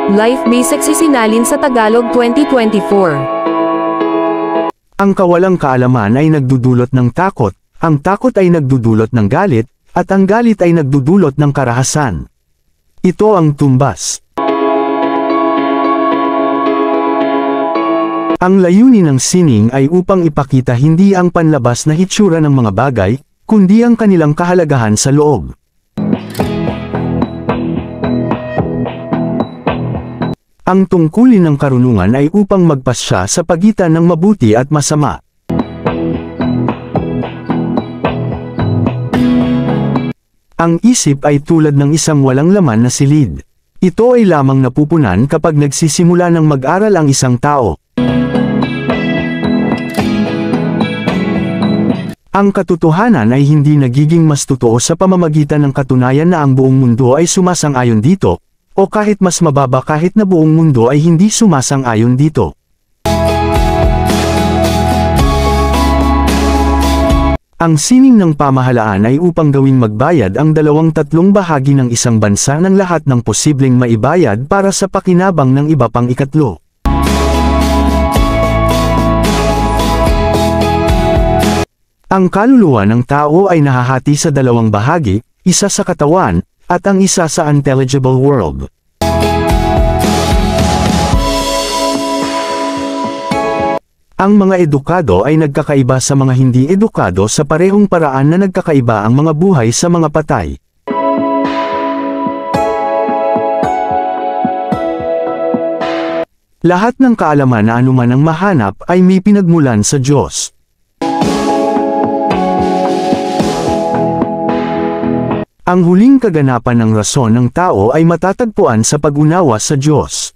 Life Basics isinalin sa Tagalog 2024. Ang kawalang kaalaman ay nagdudulot ng takot, ang takot ay nagdudulot ng galit, at ang galit ay nagdudulot ng karahasan. Ito ang tumbas. Ang layunin ng sining ay upang ipakita hindi ang panlabas na hitsura ng mga bagay, kundi ang kanilang kahalagahan sa loob. Ang tungkulin ng karunungan ay upang magpasya sa pagitan ng mabuti at masama. Ang isip ay tulad ng isang walang laman na silid. Ito ay lamang napupunan kapag nagsisimula ng mag-aral ang isang tao. Ang katotohanan ay hindi nagiging mas totoo sa pamamagitan ng katunayan na ang buong mundo ay sumasang-ayon dito, o kahit mas mababa kahit na buong mundo ay hindi sumasang-ayon dito. Ang sining ng pamahalaan ay upang gawing magbayad ang 2/3 bahagi ng isang bansa ng lahat ng posibleng maibayad para sa pakinabang ng iba pang 1/3. Ang kaluluwa ng tao ay nahahati sa 2 bahagi, isa sa katawan, at ang isa sa intelligible world. Ang mga edukado ay nagkakaiba sa mga hindi edukado sa parehong paraan na nagkakaiba ang mga buhay sa mga patay. Lahat ng kaalaman na anuman ang mahanap ay may pinagmulan sa Diyos. Ang huling kaganapan ng rason ng tao ay matatagpuan sa pag-unawa sa Diyos.